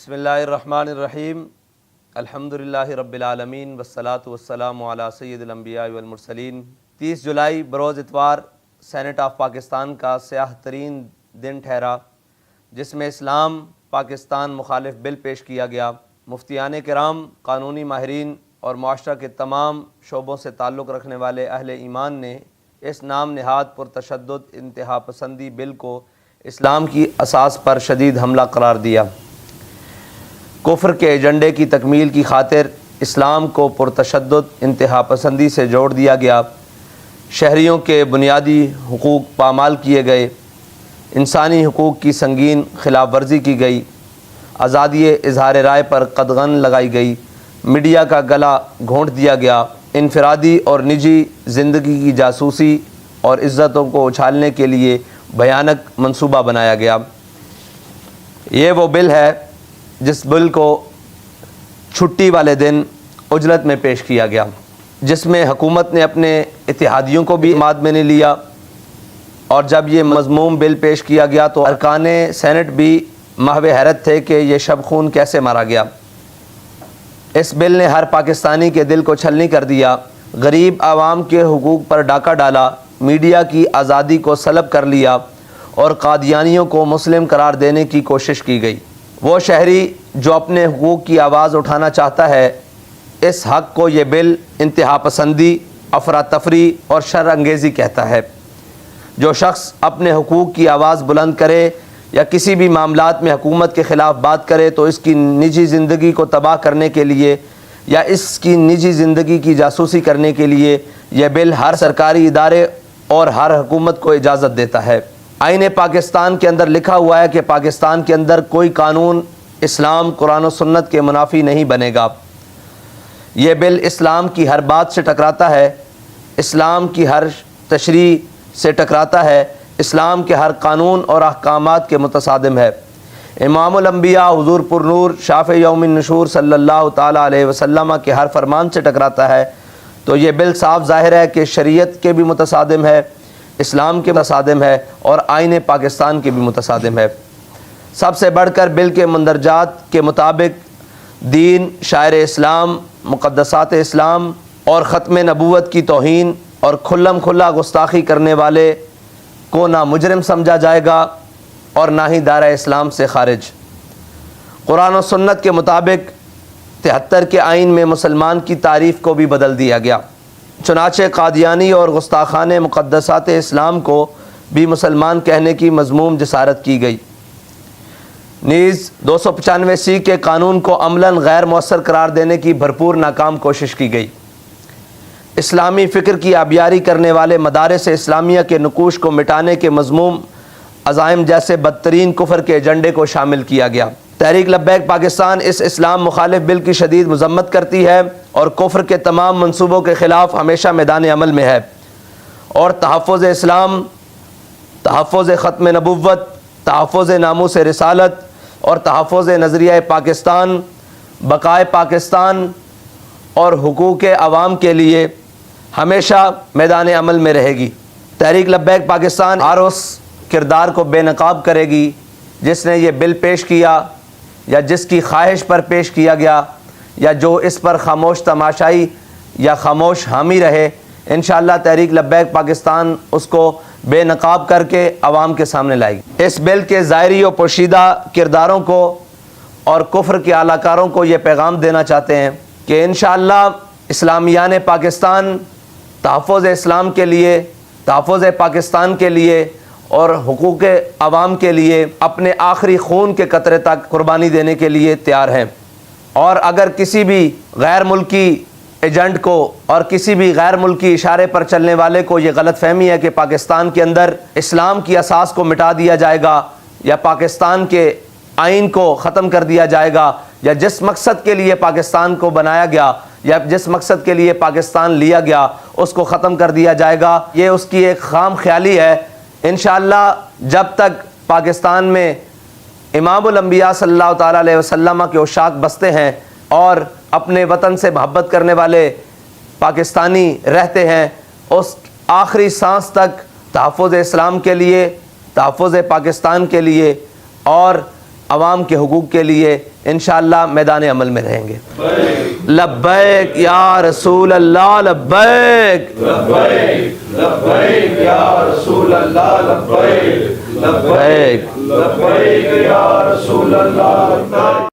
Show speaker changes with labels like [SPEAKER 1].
[SPEAKER 1] بسم اللہ الرحمن الرحیم الحمدللہ رب العالمین والصلاة والسلام علی سید الانبیاء والمرسلین۔ 30 جولائی بروز اتوار سینٹ آف پاکستان کا سیاہ ترین دن ٹھہرا، جس میں اسلام پاکستان مخالف بل پیش کیا گیا۔ مفتیان کرام، قانونی ماہرین اور معاشرہ کے تمام شعبوں سے تعلق رکھنے والے اہل ایمان نے اس نام نہاد پرتشدد انتہا پسندی بل کو اسلام کی اساس پر شدید حملہ قرار دیا۔ کفر کے ایجنڈے کی تکمیل کی خاطر اسلام کو پرتشدد انتہا پسندی سے جوڑ دیا گیا۔ شہریوں کے بنیادی حقوق پامال کیے گئے، انسانی حقوق کی سنگین خلاف ورزی کی گئی، آزادی اظہار رائے پر قدغن لگائی گئی، میڈیا کا گلا گھونٹ دیا گیا، انفرادی اور نجی زندگی کی جاسوسی اور عزتوں کو اچھالنے کے لیے بھیانک منصوبہ بنایا گیا۔ یہ وہ بل ہے جس بل کو چھٹی والے دن عجلت میں پیش کیا گیا، جس میں حکومت نے اپنے اتحادیوں کو بھی اعتماد میں نہیں لیا، اور جب یہ مذموم بل پیش کیا گیا تو ارکان سینٹ بھی محو حیرت تھے کہ یہ شب خون کیسے مارا گیا۔ اس بل نے ہر پاکستانی کے دل کو چھلنی کر دیا، غریب عوام کے حقوق پر ڈاکہ ڈالا، میڈیا کی آزادی کو سلب کر لیا اور قادیانیوں کو مسلم قرار دینے کی کوشش کی گئی۔ وہ شہری جو اپنے حقوق کی آواز اٹھانا چاہتا ہے، اس حق کو یہ بل انتہا پسندی، افراتفری اور شر انگیزی کہتا ہے۔ جو شخص اپنے حقوق کی آواز بلند کرے یا کسی بھی معاملات میں حکومت کے خلاف بات کرے تو اس کی نجی زندگی کو تباہ کرنے کے لیے یا اس کی نجی زندگی کی جاسوسی کرنے کے لیے یہ بل ہر سرکاری ادارے اور ہر حکومت کو اجازت دیتا ہے۔ آئین پاکستان کے اندر لکھا ہوا ہے کہ پاکستان کے اندر کوئی قانون اسلام، قرآن و سنت کے منافی نہیں بنے گا۔ یہ بل اسلام کی ہر بات سے ٹکراتا ہے، اسلام کی ہر تشریع سے ٹکراتا ہے، اسلام کے ہر قانون اور احکامات کے متصادم ہے۔ امام الانبیاء حضور پرنور شافع یوم النشور صلی اللہ تعالیٰ علیہ وسلم کے ہر فرمان سے ٹکراتا ہے، تو یہ بل صاف ظاہر ہے کہ شریعت کے بھی متصادم ہے، اسلام کے متصادم ہے اور آئین پاکستان کے بھی متصادم ہے۔ سب سے بڑھ کر بل کے مندرجات کے مطابق دین، شاعر اسلام، مقدسات اسلام اور ختم نبوت کی توہین اور کھلم کھلا گستاخی کرنے والے کو نہ مجرم سمجھا جائے گا اور نہ ہی دائرہ اسلام سے خارج۔ قرآن و سنت کے مطابق 73 کے آئین میں مسلمان کی تعریف کو بھی بدل دیا گیا، چنانچہ قادیانی اور گستاخان مقدسات اسلام کو بھی مسلمان کہنے کی مذموم جسارت کی گئی۔ نیز 295 کے قانون کو عملاً غیر مؤثر قرار دینے کی بھرپور ناکام کوشش کی گئی۔ اسلامی فکر کی آبیاری کرنے والے مدارس اسلامیہ کے نقوش کو مٹانے کے مذموم عزائم جیسے بدترین کفر کے ایجنڈے کو شامل کیا گیا۔ تحریک لبیک پاکستان اس اسلام مخالف بل کی شدید مذمت کرتی ہے اور کفر کے تمام منصوبوں کے خلاف ہمیشہ میدان عمل میں ہے، اور تحفظ اسلام، تحفظ ختم نبوت، تحفظ ناموس رسالت اور تحفظ نظریہ پاکستان، بقائے پاکستان اور حقوق عوام کے لیے ہمیشہ میدان عمل میں رہے گی۔ تحریک لبیک پاکستان ہر اس کردار کو بے نقاب کرے گی جس نے یہ بل پیش کیا یا جس کی خواہش پر پیش کیا گیا یا جو اس پر خاموش تماشائی یا خاموش حامی رہے۔ انشاءاللہ تحریک لبیک پاکستان اس کو بے نقاب کر کے عوام کے سامنے لائے گی۔ اس بل کے ظاہری و پوشیدہ کرداروں کو اور کفر کے اعلی کاروں کو یہ پیغام دینا چاہتے ہیں کہ انشاءاللہ اسلامیان پاکستان تحفظ اسلام کے لیے، تحفظ پاکستان کے لیے اور حقوق عوام کے لیے اپنے آخری خون کے قطرے تک قربانی دینے کے لیے تیار ہیں۔ اور اگر کسی بھی غیر ملکی ایجنٹ کو اور کسی بھی غیر ملکی اشارے پر چلنے والے کو یہ غلط فہمی ہے کہ پاکستان کے اندر اسلام کی اساس کو مٹا دیا جائے گا یا پاکستان کے آئین کو ختم کر دیا جائے گا یا جس مقصد کے لیے پاکستان کو بنایا گیا یا جس مقصد کے لیے پاکستان لیا گیا اس کو ختم کر دیا جائے گا، یہ اس کی ایک خام خیالی ہے۔ انشاءاللہ جب تک پاکستان میں امام الانبیاء صلی اللہ تعالیٰ علیہ وسلم کے عشاق بستے ہیں اور اپنے وطن سے محبت کرنے والے پاکستانی رہتے ہیں، اس آخری سانس تک تحفظ اسلام کے لیے، تحفظ پاکستان کے لیے اور عوام کے حقوق کے لیے انشاءاللہ میدان عمل میں رہیں گے۔ لبیک یا رسول اللہ لبیک،
[SPEAKER 2] لبیک لبیک یا رسول اللہ لبیک،
[SPEAKER 1] لبیک
[SPEAKER 2] لبیک یا رسول اللہ لبیک۔